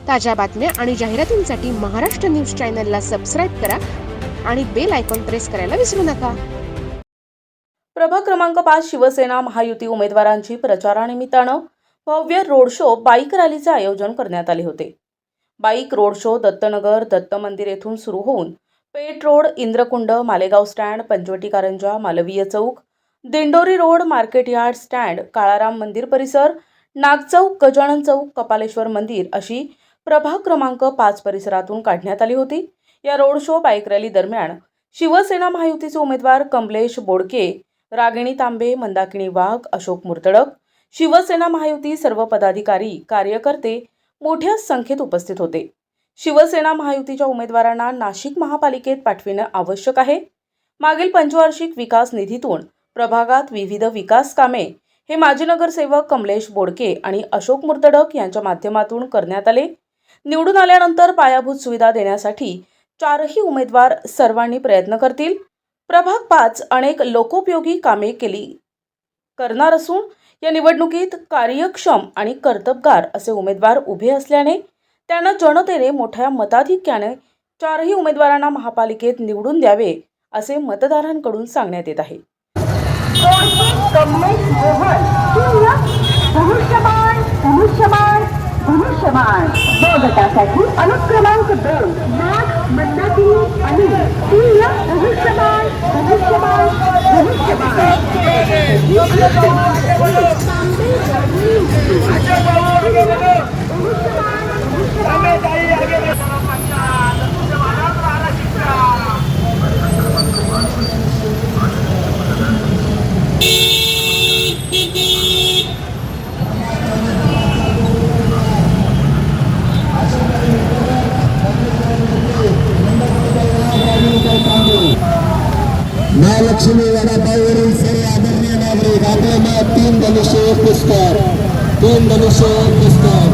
ताज्या बातम्या आणि जाहिरातींसाठी महाराष्ट्र न्यूज चॅनलला सबस्क्राईब करा आणि बेल आयकॉन प्रेस करायला विसरू नका। प्रभाग क्रमांक 5 शिवसेना महायुती उमेदवारांची प्रचारानिमित्तानं भव्य रोड शो बाईक रॅलीचे आयोजन करण्यात आले होते। Bike road show Dattanagar Datta मंदिर येथून सुरू होऊन Peth road, Indrakund, Malegaon stand, Panchavati Karanja, Malviya Chowk, Dindori road, market yard stand, Kalaram मंदिर परिसर, नागचौक, गजानन चौक, कपालेश्वर मंदिर अशी प्रभाग क्रमांक 5 परिसरातून काढण्यात आली होती। या रोड शो बाईक रॅली दरम्यान शिवसेना महायुतीचे उमेदवार कमलेश बोडके, रागिणी तांबे, मंदाकिनी वाघ, अशोक मुर्तडक, शिवसेना महायुती सर्व पदाधिकारी, कार्यकर्ते मोठ्या संख्येत उपस्थित होते। शिवसेना महायुतीच्या उमेदवारांना नाशिक महापालिकेत पाठविणे आवश्यक आहे। मागील पंचवार्षिक विकास निधीतून प्रभागात विविध विकास कामे हे माजी नगरसेवक कमलेश बोडके आणि अशोक मुर्तडक यांच्या माध्यमातून करण्यात आले। निवडून आल्यानंतर पायाभूत सुविधा देण्यासाठी चारही उमेदवार सर्वांनी प्रयत्न करतील। प्रभाग 5 अनेक लोकोपयोगी कामे करणार असून या निवडणुकीत कार्यक्षम आणि कर्तबगार असे उमेदवार उभे असल्याने त्यांना जनतेने मोठ्या मताधिक्याने चारही उमेदवारांना महापालिकेत निवडून द्यावे असे मतदारांकडून सांगण्यात येत आहे। धनुष्यबाण गटासाठी अनुक्रमांक 2 नाग मंदाकिनी आणि सूर्य धनुष्यबाण धनुष्यबाण महालक्ष्मी वडापाववरील सर्व आदरणीय नागरिक आपले मत 3 धनुष्य 1 पुस्तक 3 धनुष्य 1 पुस्तक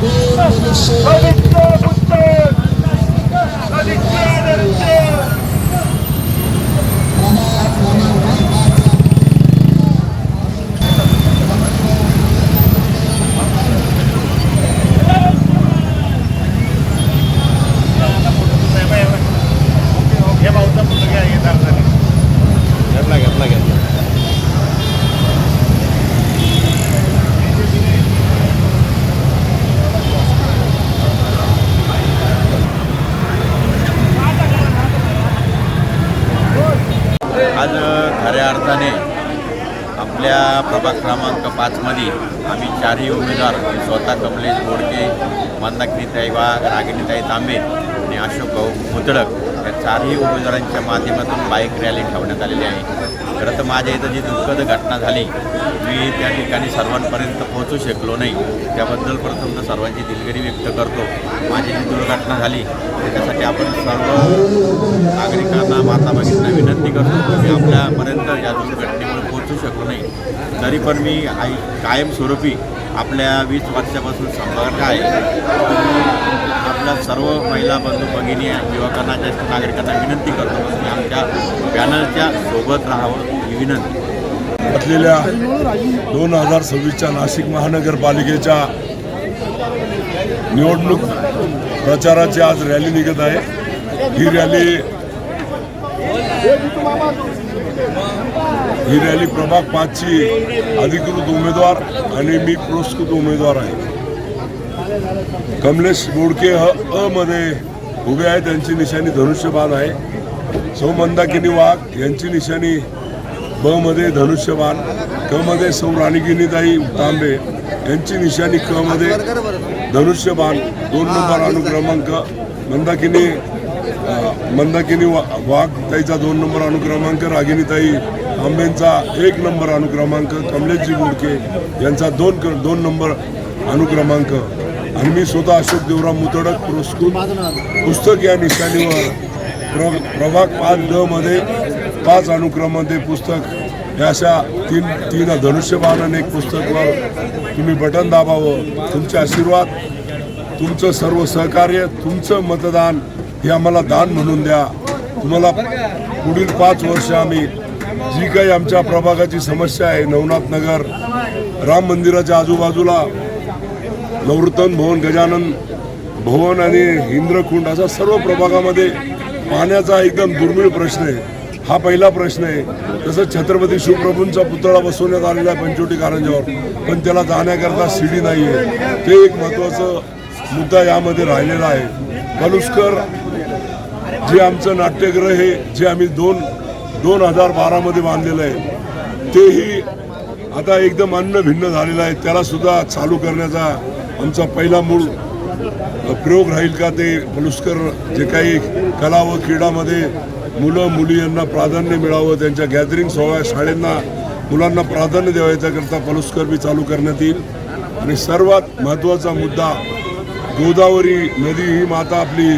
3 धनुष्य आज खऱ्या अर्थाने आपल्या प्रभाग क्रमांक 5 मध्ये आम्ही चारही उमेदवार स्वतः कमलेश बोडके, मंदाकिनीताई वाघ, रागिणीताई तांबे आणि अशोक भाऊ मुर्तडक या चारही उमेदवारांच्या माध्यमातून बाईक रॅली ठेवण्यात आलेली आहे। खरं तर माझ्या इथं जी दुःखद घटना झाली, मी त्या ठिकाणी सर्वांपर्यंत पोहोचू शकलो नाही, त्याबद्दल प्रथम तर सर्वांची दिलगिरी व्यक्त करतो। माझी जी दुर्घटना झाली त्याच्यासाठी आपण सर्व नागरिकांना, माता भगिनींना विनंती करतो की आपल्यापर्यंत या दुर्घटनेमुळे पोहोचू शकलो नाही, तरी पण मी कायमस्वरूपी आपल्या 20 वर्षापासून संपर्क आहे। आपल्या सर्व महिला बंधू भगिनी, युवकांना, ज्येष्ठ नागरिकांना विनंती करतो की आमच्या पॅनलच्या सोबत राहावं ही विनंती। असलेल्या 2026च्या नाशिक महानगरपालिकेच्या निवडणूक प्रचाराची आज रॅली निघत आहे। ही रॅली प्रभाग 5ची अधिकृत उमेदवार आणि मी पुरस्कृत उमेदवार आहे। कमलेश बोडके अ मध्ये उभे आहे, त्यांची निशाणी धनुष्यबाण आहे। सौ मंदाकिनी वाघ यांची निशाणी ब मध्ये धनुष्यबाण, क मध्ये सौ रागिणीताई तांबे यांची निशाणी क मध्ये धनुष्यबाण 2 नंबर अनुक्रमांक, मंदाकिनी वाघ ताईचा 2 नंबर अनुक्रमांक, रागिणीताई तांबेंचा 1 नंबर अनुक्रमांक, कमलेशजी बोडके यांचा 2 नंबर अनुक्रमांक आणि मी स्वतः अशोक देवराम मुर्तडक पुरस्कृत पुस्तक या निशाणीवर प्रभाग 5 मध्ये 5 अनुक्रमांचे पुस्तक हे अशा तीन धनुष्यबाण आणि 1 पुस्तकवर तुम्ही बटन दाबावं। तुमचे आशीर्वाद, तुमचं सर्व सहकार्य, तुमचं मतदान हे आम्हाला दान म्हणून द्या। तुम्हाला पुढील 5 वर्ष आम्ही जी काही आमच्या प्रभागाची समस्या आहे, नवनाथ नगर, राम मंदिराच्या आजूबाजूला नवरत्न भवन, गजानन भवन आणि इंद्रकुंड असा सर्व प्रभागामध्ये पाण्याचा एकदम दुर्मिळ प्रश्न आहे. हा पहिला प्रश्न आहे. तसंच छत्रपती शिवप्रभूंचा पुतळा बसवण्यात आलेला आहे पंचवटी कारंजावर, पण त्याला जाण्याकरता सीडी नाही आहे. ते एक महत्त्वाचं मुद्दा यामध्ये राहिलेला आहे. पलुसकर जे आमचं नाट्यगृह आहे, जे आम्ही 2012मध्ये बांधलेलं आहे, तेही आता एकदम अन्न भिन्न झालेलं आहे. त्याला सुद्धा चालू करण्याचा आमचा पहिला मूळ प्रयोग राहील का ते पलुसकर जे काही कला व क्रीडामध्ये मुलं मुली यांना प्राधान्य मिळावं, त्यांच्या गॅदरिंग सोहळ्या शाळेंना मुलांना प्राधान्य द्यावं, याच्याकरता पलुसकर बी चालू करण्यात येईल. आणि सर्वात महत्त्वाचा मुद्दा, गोदावरी नदी ही माता आपली,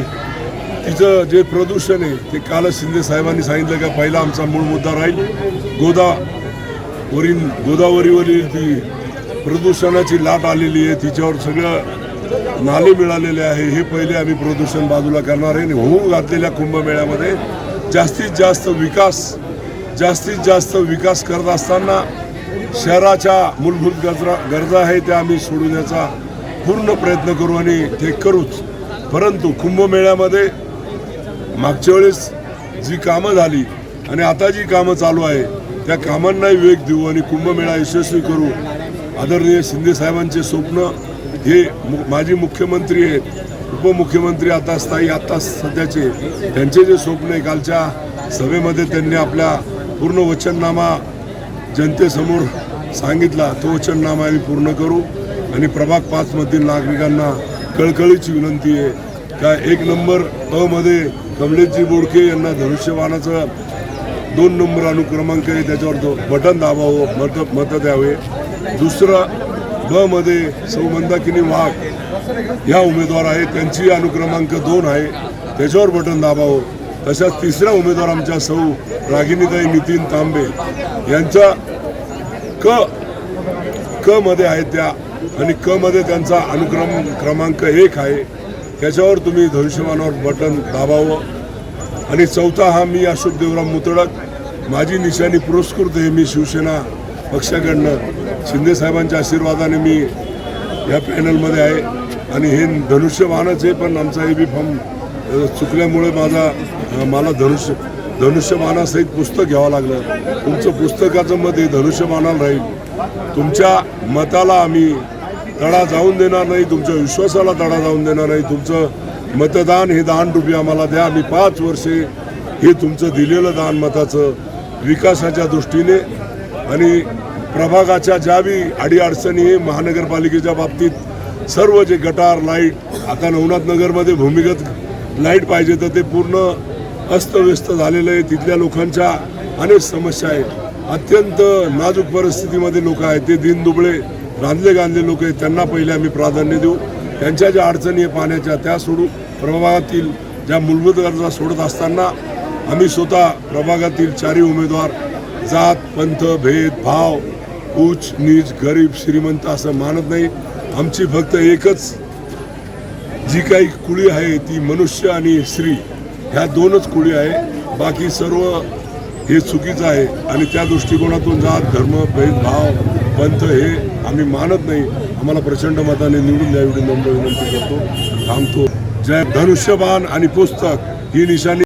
तिचं जे प्रदूषण आहे ते कालच शिंदे साहेबांनी सांगितलं का पहिला आमचा मूळ मुद्दा राहील. गोदावरीवरील ती प्रदूषणाची लाट आलेली आहे, तिच्यावर सगळं नाले मिळालेले आहे. हे पहिले आम्ही प्रदूषण बाजूला करणार आहे. आणि होऊ घातलेल्या कुंभमेळ्यामध्ये जास्तीत जास्त विकास करत असताना शहराच्या मूलभूत गरजा आहे त्या आम्ही सोडवण्याचा पूर्ण प्रयत्न करू आणि ते करूच. परंतु कुंभमेळ्यामध्ये मागच्या वेळेस जी कामं झाली आणि आता जी कामं चालू आहे त्या कामांनाही वेग देऊ आणि कुंभमेळा यशस्वी करू. आदरणीय शिंदे साहेबांचे स्वप्न हे माजी मुख्यमंत्री आहेत, उपमुख्यमंत्री आता स्थायी आता सध्याचे, त्यांचे जे स्वप्न आहे, कालच्या सभेमध्ये त्यांनी आपल्या पूर्ण वचननामा जनतेसमोर सांगितला, तो वचननामा आम्ही पूर्ण करू. आणि प्रभाग 5 मधील नागरिकांना कळकळीची विनंती आहे का 1 नंबर अ मध्ये कमलेशजी बोडके यांना धनुष्यबाणाचं 2 नंबर अनुक्रमांक आहे, त्याच्यावर बटन दाबावं, मतं द्यावे. दुसरं ब मध्ये सौ मंदाकिनी वाघ ह्या उमेदवार आहेत, त्यांची अनुक्रमांक 2 आहे, त्याच्यावर बटन दाबावं. तशाच तिसरा उमेदवार आमच्या सौ रागिनीताई नितीन तांबे यांचा क मध्ये आहे त्या, आणि क मध्ये त्यांचा क्रमांक 1 आहे, त्याच्यावर तुम्ही धनुष्यबाणावर बटन दाबावं. आणि चौथा हा मी अशोक देवराम मुतडक, माझी निशाणी पुरस्कृत आहे. मी शिवसेना पक्षाकडनं शिंदे साहेबांच्या आशीर्वादाने मी या पॅनलमध्ये आहे. आणि हे धनुष्यबाणच आहे, पण आमचा AB फॉर्म चुकल्यामुळे मला धनुष्यबाणासहित पुस्तक घ्यावं लागलं. तुमचं पुस्तकाचं मत हे धनुष्यबाणाला राहील. तुमच्या मताला आम्ही तडा जाऊन देणार नाही, तुमच्या विश्वासाला तडा जाऊन देणार नाही. तुमचं मतदान हे दान रुपये आम्हाला द्या. आम्ही 5 वर्षे हे तुमचं दिलेलं दान मताचं विकासाच्या दृष्टीने आणि प्रभागाच्या ज्या बी अडीअडचणी आहे, महानगरपालिकेच्या बाबतीत सर्व जे गटार लाईट, आता नवनाथ नगरमध्ये भूमिगत लाईट पाहिजे तर ते पूर्ण अस्तव्यस्त झालेलं आहे. तिथल्या लोकांच्या अनेक समस्या आहेत. अत्यंत नाजूक परिस्थितीमध्ये लोक आहेत, ते दीनदुबळे गांधले लोक आहेत. त्यांना पहिले आम्ही प्राधान्य देऊ. त्यांच्या ज्या अडचणी आहे पाण्याच्या त्या सोडू. प्रभागातील ज्या मूलभूत गरजा सोडत असताना आम्ही स्वतः प्रभागातील 4 उमेदवार जात पंथ भेदभाव उच्च नीच गरीब श्रीमंत असं मानत नाही. आमची फक्त एकच जी काही कुळी आहे ती मनुष्य आणि स्त्री ह्या 2च कुळी आहे. बाकी सर्व हे चुकीचं आहे आणि त्या दृष्टिकोनातून जात धर्म भेदभाव पंथ हे आम्ही मानत नाही. आम्हाला प्रचंड मताने निवडून द्या एवढी नम्र विनंती करतो. थांबतो. जय धनुष्यबाण आणि पुस्तक ही निशाणी